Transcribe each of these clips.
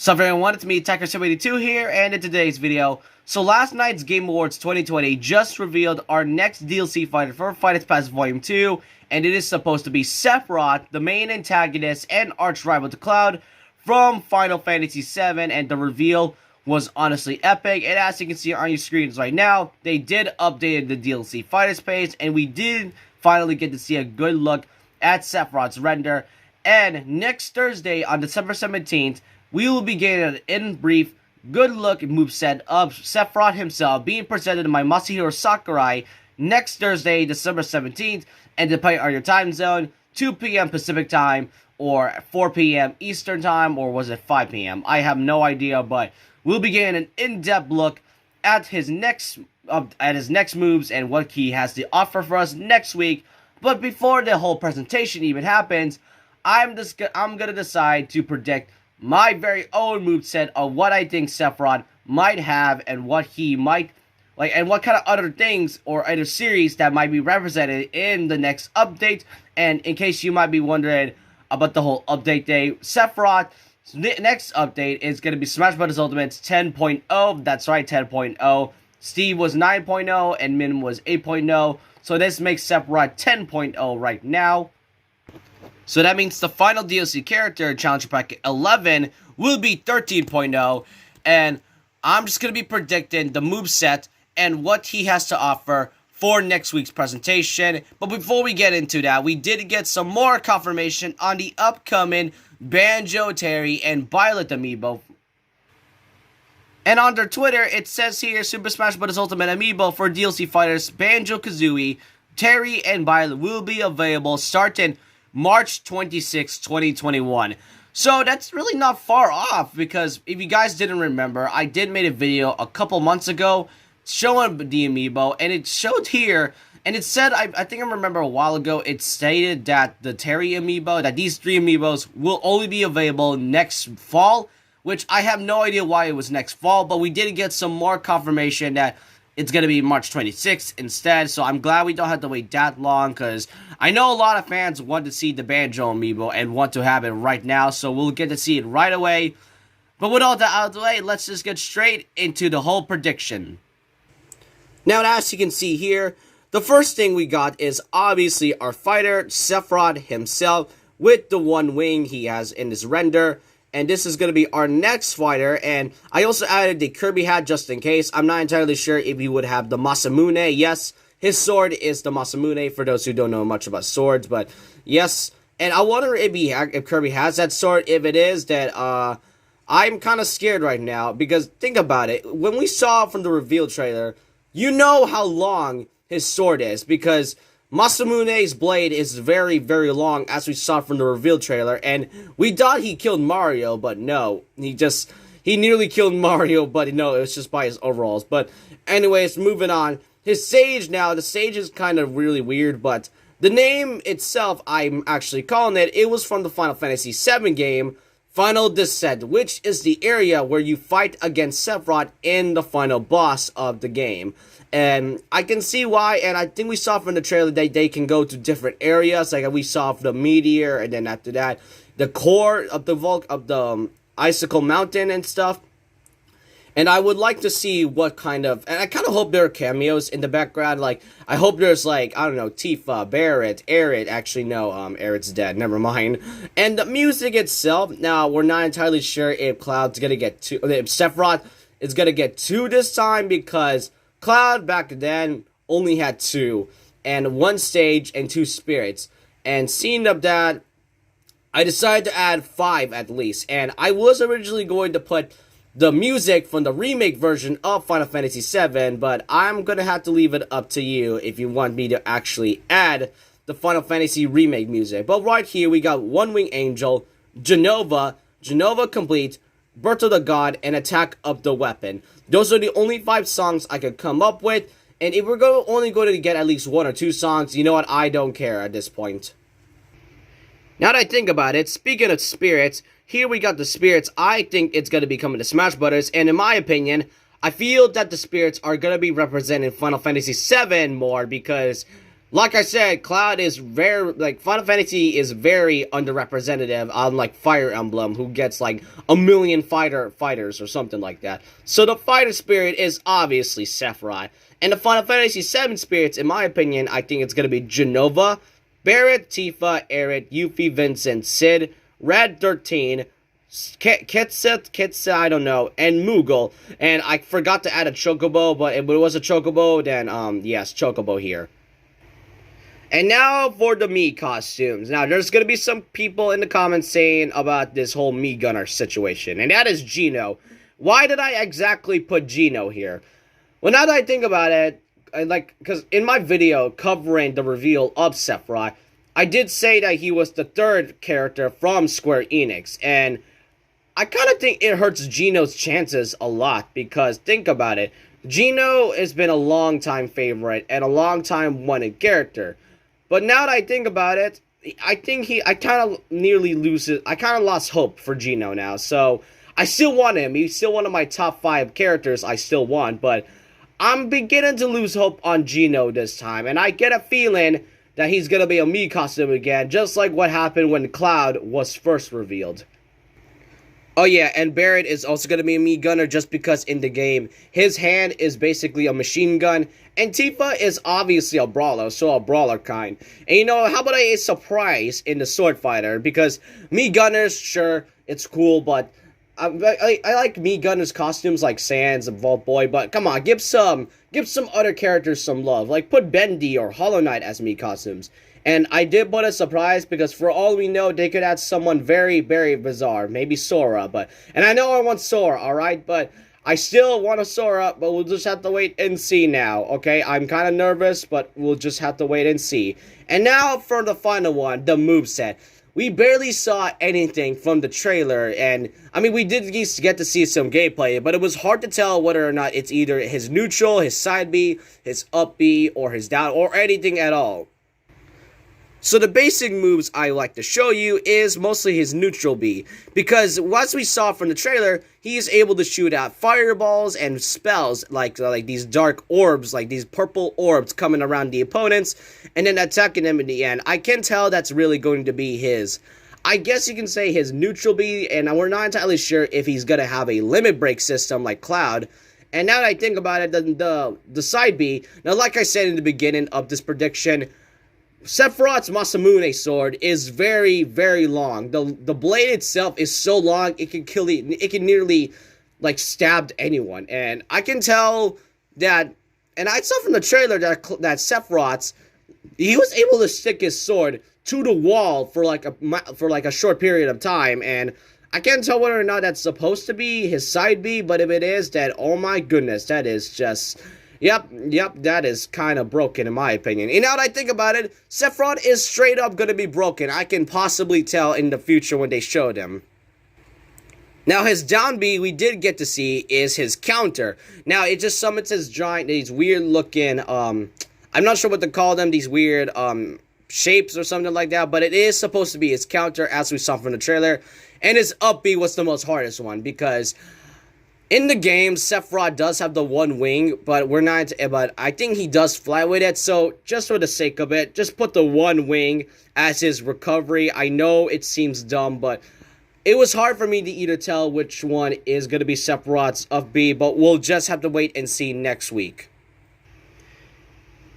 So everyone, it's me, Tetsuya here, and in today's video, last night's Game Awards 2020 just revealed our next DLC fighter for Final Fantasy Volume 2, and it is supposed to be Sephiroth, the main antagonist and arch-rival to Cloud from Final Fantasy VII, and the reveal was honestly epic, and as you can see on your screens right now, they did update the DLC fighters page, and we did finally get to see a good look at Sephiroth's render, and next Thursday on December 17th, we will be getting an in-brief, good look moveset of Sephiroth himself being presented by Masahiro Sakurai next Thursday, December 17th, and depending on your time zone, 2 p.m. Pacific time, or 4 p.m. Eastern time, or was it 5 p.m.? I have no idea, but we'll be getting an in-depth look at his next moves and what he has to offer for us next week. But before the whole presentation even happens, I'm gonna decide to predict my very own moveset of what I think Sephiroth might have and what he might like, and what kind of other things or other series that might be represented in the next update. And in case you might be wondering about the whole update day, Sephiroth's next update is going to be Smash Bros. Ultimate 10.0. That's right, 10.0. Steve was 9.0 and Min was 8.0. So this makes Sephiroth 10.0 right now. So that means the final DLC character, Challenge Pack 11, will be 13.0, and I'm just going to be predicting the moveset and what he has to offer for next week's presentation. But before we get into that, we did get some more confirmation on the upcoming Banjo, Terry, and Violet amiibo. And on their Twitter, it says here, Super Smash Bros. Ultimate amiibo for DLC fighters Banjo-Kazooie, Terry, and Violet will be available starting March 26, 2021. So that's really not far off, because if you guys didn't remember, I did make a video a couple months ago showing the amiibo, and it showed here, and it said, I think I remember a while ago, it stated that the Terry amiibo, that these 3 amiibos will only be available next fall, which I have no idea why it was next fall, but we did get some more confirmation that it's going to be March 26th instead, so I'm glad we don't have to wait that long, because I know a lot of fans want to see the Banjo amiibo and want to have it right now, so we'll get to see it right away. But with all that out of the way, let's just get straight into the whole prediction. Now, as you can see here, the first thing we got is obviously our fighter, Sephiroth himself, with the one wing he has in his render. And this is going to be our next fighter, and I also added the Kirby hat just in case. I'm not entirely sure if he would have the Masamune. Yes, his sword is the Masamune, for those who don't know much about swords, but yes. And I wonder if Kirby has that sword. If it is, that I'm kind of scared right now, because think about it. When we saw from the reveal trailer, you know how long his sword is, because Masamune's blade is very, very long, as we saw from the reveal trailer, and we thought he killed Mario, but no, he nearly killed Mario, but no, it was just by his overalls. But anyways, moving on, his Sage now, the Sage is kind of really weird, but the name itself, I'm actually calling it was from the Final Fantasy VII game, Final Descent, which is the area where you fight against Sephiroth in the final boss of the game. And I can see why, and I think we saw from the trailer that they can go to different areas, like we saw the meteor, and then after that, the core of the Icicle Mountain and stuff. And I would like to see what kind of, and I kind of hope there are cameos in the background, like, I hope there's, like, I don't know, Tifa, Barret, Aerith, actually, no, Aerith's dead, never mind. And the music itself, now, we're not entirely sure if Cloud's gonna get 2, if Sephiroth is gonna get 2 this time, because Cloud back then only had 2, and 1 stage and 2 spirits, and seeing up that, I decided to add 5 at least, and I was originally going to put the music from the remake version of Final Fantasy VII, but I'm gonna have to leave it up to you if you want me to actually add the Final Fantasy remake music. But right here, we got One Wing Angel, Genova Complete, Birth of the God, and Attack of the Weapon. Those are the only 5 songs I could come up with, and if we're only going to get at least 1 or 2 songs, you know what, I don't care at this point. Now that I think about it, speaking of spirits, here we got the spirits. I think it's going to be coming to Smash Bros. And in my opinion, I feel that the spirits are going to be representing Final Fantasy VII more, because Like I said, Cloud is very, like, Final Fantasy is very underrepresented on, like, Fire Emblem, who gets, like, a million fighters or something like that. So the fighter spirit is obviously Sephiroth. And the Final Fantasy VII spirits, in my opinion, I think it's going to be Genova, Barret, Tifa, Aerith, Yuffie, Vincent, Cid, Red 13, Kitsit, I don't know, and Moogle. And I forgot to add a Chocobo, but if it was a Chocobo, then, yes, Chocobo here. And now for the Mii costumes. Now, there's going to be some people in the comments saying about this whole Mii Gunner situation, and that is Geno. Why did I exactly put Geno here? Well, now that I think about it, because in my video covering the reveal of Sephiroth, I did say that he was the third character from Square Enix, and I kind of think it hurts Geno's chances a lot, because think about it. Geno has been a long-time favorite and a long-time wanted character. But now that I think about it, I kind of lost hope for Geno now. So, I still want him. He's still one of my top 5 characters I still want. But I'm beginning to lose hope on Geno this time. And I get a feeling that he's going to be a Mii costume again. Just like what happened when Cloud was first revealed. Oh yeah, and Barret is also going to be a Mii Gunner just because in the game, his hand is basically a machine gun, and Tifa is obviously a brawler, so a brawler kind. And you know, how about a surprise in the Sword Fighter? Because Mii Gunners, sure, it's cool, but I like Mii Gunners costumes like Sans and Vault Boy, but come on, give some other characters some love. Like, put Bendy or Hollow Knight as Mii costumes. And I did put a surprise because for all we know, they could add someone very, very bizarre. Maybe Sora, and I know I want Sora, alright? But I still want a Sora, but we'll just have to wait and see now, okay? I'm kind of nervous, but we'll just have to wait and see. And now for the final one, the moveset. We barely saw anything from the trailer, and, I mean, we did get to see some gameplay, but it was hard to tell whether or not it's either his neutral, his side B, his up B, or his down, or anything at all. So the basic moves I like to show you is mostly his neutral B, because as we saw from the trailer, he is able to shoot out fireballs and spells like these dark orbs, like these purple orbs coming around the opponents, and then attacking them in the end. I can tell that's really going to be his, I guess you can say his neutral B, and we're not entirely sure if he's going to have a limit break system like Cloud. And now that I think about it, the side B, now like I said in the beginning of this prediction, Sephiroth's Masamune sword is very, very long. The blade itself is so long, it can nearly, like, stab anyone. And I can tell that, and I saw from the trailer that Sephiroth's, he was able to stick his sword to the wall for like a short period of time, and I can't tell whether or not that's supposed to be his side B, but if it is, then oh my goodness, that is just... Yep, that is kind of broken in my opinion. And now that I think about it, Sephiroth is straight up going to be broken. I can possibly tell in the future when they showed him. Now his down B we did get to see is his counter. Now it just summons his giant, these weird looking, I'm not sure what to call them, these weird shapes or something like that. But it is supposed to be his counter as we saw from the trailer. And his up B was the most hardest one because... in the game, Sephiroth does have the one wing, but I think he does fly with it, so just for the sake of it, just put the one wing as his recovery. I know it seems dumb, but it was hard for me to either tell which one is going to be Sephiroth's up B, but we'll just have to wait and see next week.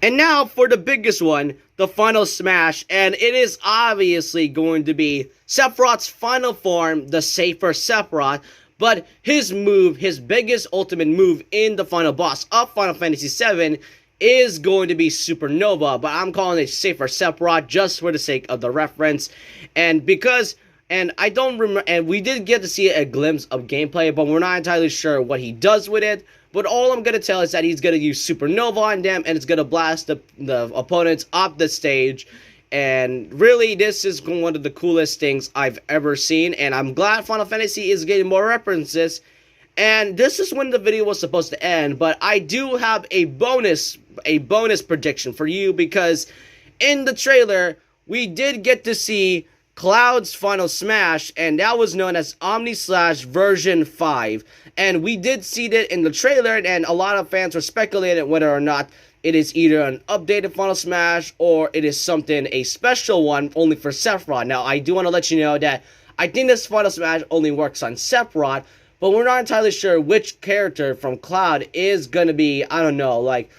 And now for the biggest one, the final smash, and it is obviously going to be Sephiroth's final form, the safer Sephiroth. But his move, his biggest ultimate move in the final boss of Final Fantasy VII is going to be Supernova. But I'm calling it Safer Sephiroth just for the sake of the reference. And because, and I don't remember, and we did get to see a glimpse of gameplay, but we're not entirely sure what he does with it. But all I'm going to tell is that he's going to use Supernova on them, and it's going to blast the opponents off the stage. And really, this is one of the coolest things I've ever seen. And I'm glad Final Fantasy is getting more references. And this is when the video was supposed to end. But I do have a bonus prediction for you. Because in the trailer, we did get to see Cloud's final smash, and that was known as Omni-Slash version 5. And we did see that in the trailer, and a lot of fans were speculating whether or not it is either an updated final smash or it is something, a special one only for Sephiroth. Now, I do want to let you know that I think this final smash only works on Sephiroth, but we're not entirely sure which character from Cloud is going to be, I don't know, like,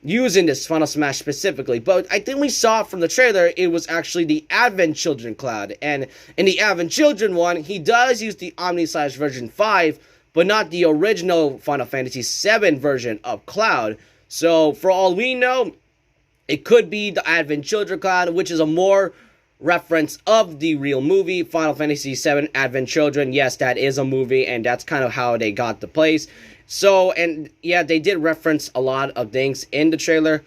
using this final smash specifically. But I think we saw from the trailer it was actually the Advent Children Cloud, and in the Advent Children one he does use the Omni-Slash version 5, but not the original Final Fantasy VII version of Cloud. So for all we know, it could be the Advent Children Cloud, which is a more reference of the real movie Final Fantasy VII Advent Children. Yes, that is a movie, and that's kind of how they got the place. So, and yeah, they did reference a lot of things in the trailer,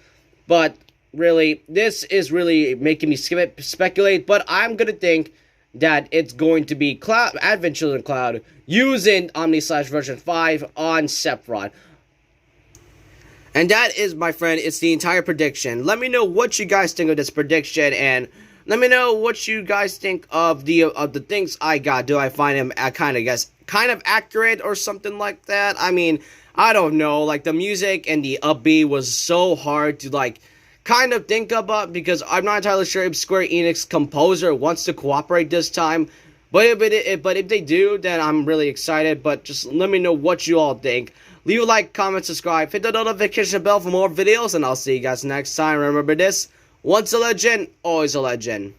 but really, this is really making me speculate, but I'm gonna think that it's going to be Cloud, Advent Children Cloud, using Omni-Slash version 5 on Sephiroth. And that is, my friend, it's the entire prediction. Let me know what you guys think of this prediction, and let me know what you guys think of the things I got. Do I find them kind of accurate or something like that? I mean, I don't know. Like, the music and the upbeat was so hard to, like, kind of think about, because I'm not entirely sure if Square Enix composer wants to cooperate this time. But if they do, then I'm really excited. But just let me know what you all think. Leave a like, comment, subscribe, hit the notification bell for more videos, and I'll see you guys next time. Remember this: once a legend, always a legend.